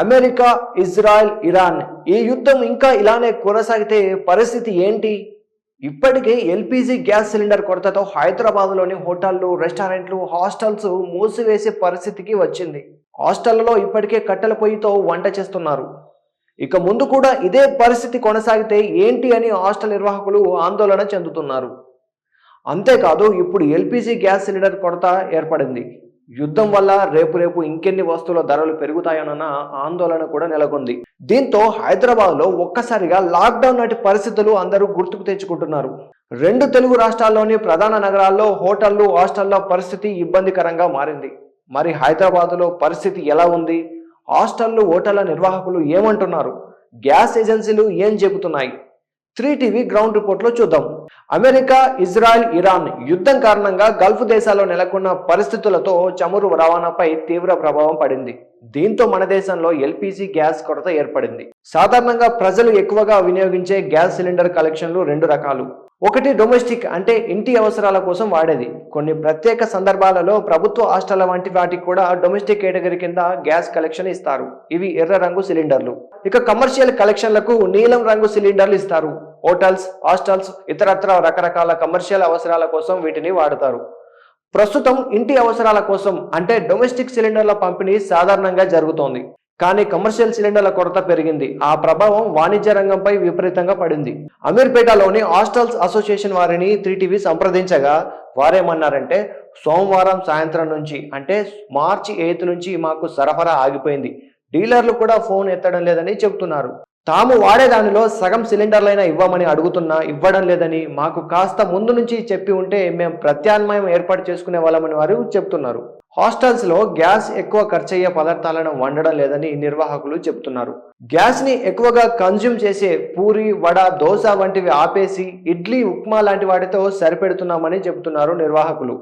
America, Israel, Iran ఈ యుద్ధం ఇంకా ఇలానే కొనసాగితే పరిస్థితి ఏంటి? ఇప్పటికే ఎల్పీజీ గ్యాస్ సిలిండర్ కొరతతో హైదరాబాద్లోని హోటళ్లు, రెస్టారెంట్లు, హాస్టల్స్ మూసివేసే పరిస్థితికి వచ్చింది. హాస్టళ్లలో ఇప్పటికే కట్టెల పొయ్యితో వంట చేస్తున్నారు. ఇక ముందు కూడా ఇదే పరిస్థితి కొనసాగితే ఏంటి అని హాస్టల్ నిర్వాహకులు ఆందోళన చెందుతున్నారు. అంతేకాదు ఇప్పుడు ఎల్పీజీ గ్యాస్ సిలిండర్ కొరత ఏర్పడింది. యుద్ధం వల్ల రేపు ఇంకెన్ని వస్తువుల ధరలు పెరుగుతాయోనన్న ఆందోళన కూడా నెలకొంది. దీంతో హైదరాబాద్లో ఒక్కసారిగా లాక్డౌన్ నాటి పరిస్థితులు అందరూ గుర్తుకు తెచ్చుకుంటున్నారు. 2 తెలుగు రాష్ట్రాల్లోని ప్రధాన నగరాల్లో హోటళ్లు, హాస్టళ్ల పరిస్థితి ఇబ్బందికరంగా మారింది. మరి హైదరాబాద్లో పరిస్థితి ఎలా ఉంది? హాస్టళ్లు, హోటళ్ల నిర్వాహకులు ఏమంటున్నారు? గ్యాస్ ఏజెన్సీలు ఏం చెబుతున్నాయి? 3టీవీ గ్రౌండ్ రిపోర్ట్లో చూద్దాం. అమెరికా, ఇజ్రాయెల్, ఇరాన్ యుద్ధం కారణంగా గల్ఫ్ దేశాల్లో నెలకొన్న పరిస్థితులతో చమురు రవాణాపై తీవ్ర ప్రభావం పడింది. దీంతో మన దేశంలో ఎల్పీజీ గ్యాస్ కొరత ఏర్పడింది. సాధారణంగా ప్రజలు ఎక్కువగా వినియోగించే గ్యాస్ సిలిండర్ కలెక్షన్లు 2 రకాలు. ఒకటి డొమెస్టిక్, అంటే ఇంటి అవసరాల కోసం వాడేది. కొన్ని ప్రత్యేక సందర్భాలలో ప్రభుత్వ హాస్టళ్ల వంటి వాటికి కూడా డొమెస్టిక్ కేటగిరీ కింద గ్యాస్ కలెక్షన్ ఇస్తారు. ఇవి ఎర్ర రంగు సిలిండర్లు. ఇక కమర్షియల్ కలెక్షన్లకు నీలం రంగు సిలిండర్లు ఇస్తారు. హోటల్స్, హాస్టల్స్, ఇతరత్ర రకరకాల కమర్షియల్ అవసరాల కోసం వీటిని వాడతారు. ప్రస్తుతం ఇంటి అవసరాల కోసం అంటే డొమెస్టిక్ సిలిండర్ల పంపిణీ సాధారణంగా జరుగుతోంది. కానీ కమర్షియల్ సిలిండర్ల కొరత పెరిగింది. ఆ ప్రభావం వాణిజ్య రంగంపై విపరీతంగా పడింది. అమీర్పేటలోని హాస్టల్స్ అసోసియేషన్ వారిని 3టీవీ సంప్రదించగా వారేమన్నారంటే, సోమవారం సాయంత్రం నుంచి అంటే మార్చి 8 నుంచి మాకు సరఫరా ఆగిపోయింది. డీలర్లు కూడా ఫోన్ ఎత్తడం లేదని చెబుతున్నారు. తాము వాడే దానిలో సగం సిలిండర్లైనా ఇవ్వమని అడుగుతున్నా ఇవ్వడం లేదని, మాకు కాస్త ముందు నుంచి చెప్పి ఉంటే మేము ప్రత్యామ్నాయం ఏర్పాటు చేసుకునే వాళ్ళమని వారు చెబుతున్నారు. హాస్టల్స్ లో గ్యాస్ ఎక్కువ ఖర్చయ్యే పదార్థాలను వండడం లేదని నిర్వాహకులు చెబుతున్నారు. గ్యాస్ ని ఎక్కువగా కన్జ్యూమ్ చేసే పూరి, వడ, దోశ వంటివి ఆపేసి ఇడ్లీ, ఉప్మా లాంటి వాటితో సరిపెడుతున్నామని చెబుతున్నారు నిర్వాహకులు.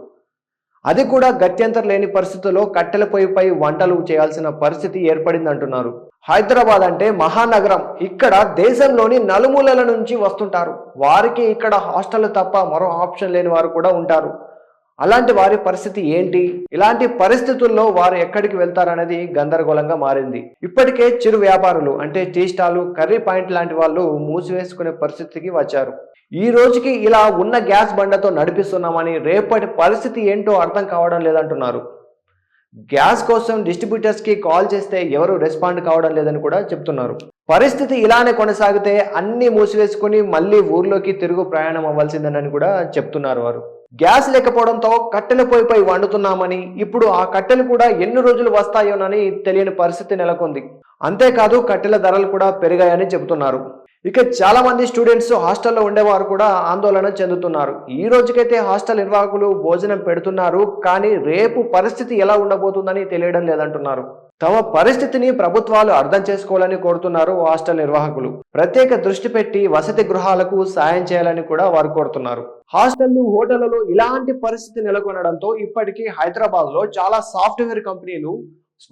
అది కూడా గత్యంతరం లేని పరిస్థితుల్లో కట్టెల పొయ్యిపై వంటలు చేయాల్సిన పరిస్థితి ఏర్పడిందంటున్నారు. హైదరాబాద్ అంటే మహానగరం. ఇక్కడ దేశంలోని నలుమూలల నుంచి వస్తుంటారు. వారికి ఇక్కడ హాస్టల్ తప్ప మరో ఆప్షన్ లేని వారు కూడా ఉంటారు. అలాంటి వారి పరిస్థితి ఏంటి? ఇలాంటి పరిస్థితుల్లో వారు ఎక్కడికి వెళ్తారనేది గందరగోళంగా మారింది. ఇప్పటికే చిరు వ్యాపారులు అంటే టీ స్టాలు, కర్రీ పాయింట్ లాంటి వాళ్ళు మూసివేసుకునే పరిస్థితికి వచ్చారు. ఈ రోజుకి ఇలా ఉన్న గ్యాస్ బండతో నడిపిస్తున్నామని రేపటి పరిస్థితి ఏంటో అర్థం కావడం లేదంటున్నారు. గ్యాస్ కోసం డిస్ట్రిబ్యూటర్స్ కి కాల్ చేస్తే ఎవరు రెస్పాండ్ కావడం లేదని కూడా చెప్తున్నారు. పరిస్థితి ఇలానే కొనసాగితే అన్ని మూసివేసుకుని మళ్ళీ ఊర్లోకి తిరుగు ప్రయాణం అవ్వాల్సిందని కూడా చెప్తున్నారు వారు. గ్యాస్ లేకపోవడంతో కట్టెల పొయ్యిపై వండుతున్నామని, ఇప్పుడు ఆ కట్టెలు కూడా ఎన్ని రోజులు వస్తాయోనని తెలియని పరిస్థితి నెలకొంది. అంతేకాదు కట్టెల ధరలు కూడా పెరిగాయని చెబుతున్నారు. ఇక చాలా మంది స్టూడెంట్స్ హాస్టల్లో ఉండేవారు కూడా ఆందోళన చెందుతున్నారు. ఈ రోజుకైతే హాస్టల్ నిర్వాహకులు భోజనం పెడుతున్నారు, కానీ రేపు పరిస్థితి ఎలా ఉండబోతుందని తెలియడం లేదంటున్నారు. తమ పరిస్థితిని ప్రభుత్వాలు అర్థం చేసుకోవాలని కోరుతున్నారు హాస్టల్ నిర్వాహకులు. ప్రత్యేక దృష్టి పెట్టి వసతి గృహాలకు సాయం చేయాలని కూడా వారు కోరుతున్నారు. హాస్టళ్లు, హోటళ్లలో ఇలాంటి పరిస్థితి నెలకొనడంతో ఇప్పటికీ హైదరాబాద్ లో చాలా సాఫ్ట్వేర్ కంపెనీలు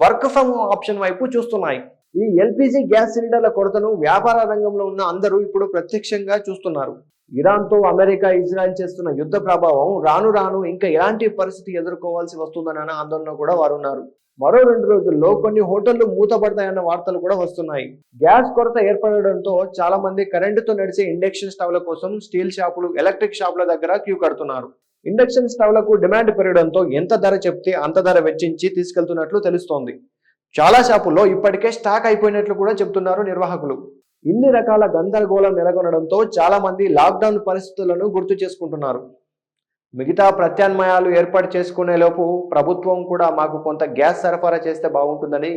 వర్క్ ఫ్రమ్ హోమ్ ఆప్షన్ వైపు చూస్తున్నాయి. ఈ ఎల్పీజీ గ్యాస్ సిలిండర్ల కొరతను వ్యాపార రంగంలో ఉన్న అందరూ ఇప్పుడు ప్రత్యక్షంగా చూస్తున్నారు. ఇరాన్తో అమెరికా, ఇజ్రాయెల్ చేస్తున్న యుద్ధ ప్రభావం రాను రాను ఇంకా ఎలాంటి పరిస్థితి ఎదుర్కోవాల్సి వస్తుందన్న ఆందోళన కూడా వారు ఉన్నారు. మరో 2 రోజుల్లో కొన్ని హోటళ్లు మూతపడతాయన్న వార్తలు కూడా వస్తున్నాయి. గ్యాస్ కొరత ఏర్పడడంతో చాలా మంది కరెంటుతో నడిచే ఇండక్షన్ స్టవ్ల కోసం స్టీల్ షాపులు, ఎలక్ట్రిక్ షాపుల దగ్గర క్యూ కడుతున్నారు. ఇండక్షన్ స్టవ్లకు డిమాండ్ పెరగడంతో ఎంత ధర చెప్తే అంత ధర వెచ్చించి తీసుకెళ్తున్నట్లు తెలుస్తోంది. చాలా షాపుల్లో ఇప్పటికే స్టాక్ అయిపోయినట్లు కూడా చెబుతున్నారు నిర్వాహకులు. ఇన్ని రకాల గందరగోళం నెలకొనడంతో చాలా మంది లాక్డౌన్ పరిస్థితులను గుర్తు చేసుకుంటున్నారు. మిగతా ప్రత్యామ్నాయాలు ఏర్పాటు చేసుకునే లోపు ప్రభుత్వం కూడా మాకు కొంత గ్యాస్ సరఫరా చేస్తే బాగుంటుందని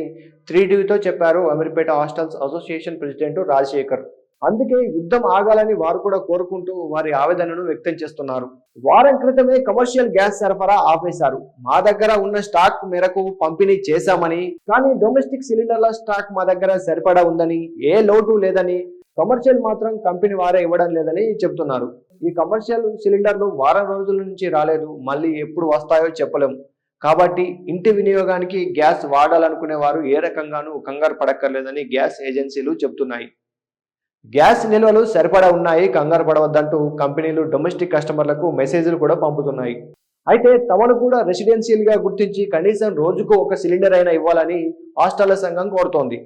3టీవీతో చెప్పారు Ameerpet hostels association president Rajasekhar. అందుకే యుద్ధం ఆగాలని వారు కూడా కోరుకుంటూ వారి ఆవేదనను వ్యక్తం చేస్తున్నారు. వారం క్రితమే కమర్షియల్ గ్యాస్ సరఫరా ఆపేశారు. మా దగ్గర ఉన్న స్టాక్ మేరకు పంపిణీ చేశామని, కానీ డొమెస్టిక్ సిలిండర్ల స్టాక్ మా దగ్గర సరిపడా ఉందని, ఏ లోటు లేదని, కమర్షియల్ మాత్రం కంపెనీ వారే ఇవ్వడం లేదని చెబుతున్నారు. ఈ కమర్షియల్ సిలిండర్లు వారం రోజుల నుంచి రాలేదు, మళ్ళీ ఎప్పుడు వస్తాయో చెప్పలేము. కాబట్టి ఇంటి వినియోగానికి గ్యాస్ వాడాలనుకునే వారు ఏ రకంగానూ కంగారు పడక్కర్లేదని గ్యాస్ ఏజెన్సీలు చెబుతున్నాయి. గ్యాస్ నిల్వలు సరిపడా ఉన్నాయి, కంగారు పడవద్దంటూ కంపెనీలు డొమెస్టిక్ కస్టమర్లకు మెసేజ్లు కూడా పంపుతున్నాయి. అయితే తమను కూడా రెసిడెన్షియల్ గా గుర్తించి కనీసం రోజుకు 1 సిలిండర్ అయినా ఇవ్వాలని హాస్టళ్ల సంఘం కోరుతోంది.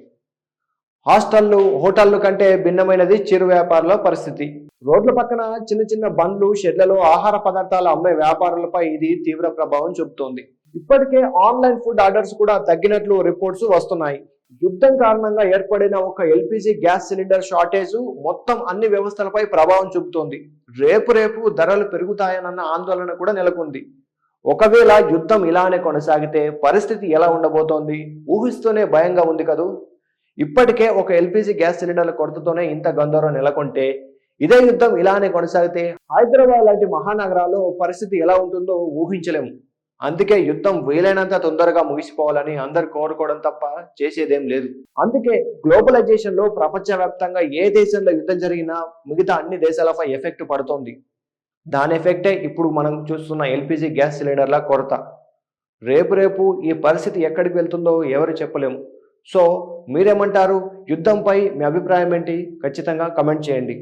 హాస్టళ్లు హోటళ్లు కంటే భిన్నమైనది చిరు వ్యాపారుల పరిస్థితి. రోడ్ల పక్కన చిన్న చిన్న బండ్లు షెడ్లలో ఆహార పదార్థాలు అమ్మే వ్యాపారులపై ఇది తీవ్ర ప్రభావం చూపుతోంది. ఇప్పటికే ఆన్లైన్ ఫుడ్ ఆర్డర్స్ కూడా తగ్గినట్లు రిపోర్ట్స్ వస్తున్నాయి. యుద్ధం కారణంగా ఏర్పడిన ఒక ఎల్పిజి గ్యాస్ సిలిండర్ షార్టేజ్ మొత్తం అన్ని వ్యవస్థలపై ప్రభావం చూపుతోంది. రేపు ధరలు పెరుగుతాయనన్న ఆందోళన కూడా నెలకొంది. ఒకవేళ యుద్ధం ఇలానే కొనసాగితే పరిస్థితి ఎలా ఉండబోతోంది ఊహిస్తూనే భయంగా ఉంది కదూ. ఇప్పటికే ఒక ఎల్పిజి గ్యాస్ సిలిండర్ల కొరతతోనే ఇంత గందరగోళం నెలకొంటే ఇదే యుద్ధం ఇలానే కొనసాగితే హైదరాబాద్ లాంటి మహానగరాల్లో పరిస్థితి ఎలా ఉంటుందో ఊహించలేము. అందుకే యుద్ధం వీలైనంత తొందరగా ముగిసిపోవాలని అందరు కోరుకోవడం తప్ప చేసేదేం లేదు. అందుకే గ్లోబలైజేషన్ లో ప్రపంచవ్యాప్తంగా ఏ దేశంలో యుద్ధం జరిగినా మిగతా అన్ని దేశాలపై ఎఫెక్ట్ పడుతోంది. దాని ఎఫెక్టే ఇప్పుడు మనం చూస్తున్న ఎల్పిజి గ్యాస్ సిలిండర్ల కొరత. రేపు ఈ పరిస్థితి ఎక్కడికి వెళ్తుందో ఎవరు చెప్పలేము. సో మీరేమంటారు? యుద్ధంపై మీ అభిప్రాయం ఏంటి? ఖచ్చితంగా కమెంట్ చేయండి.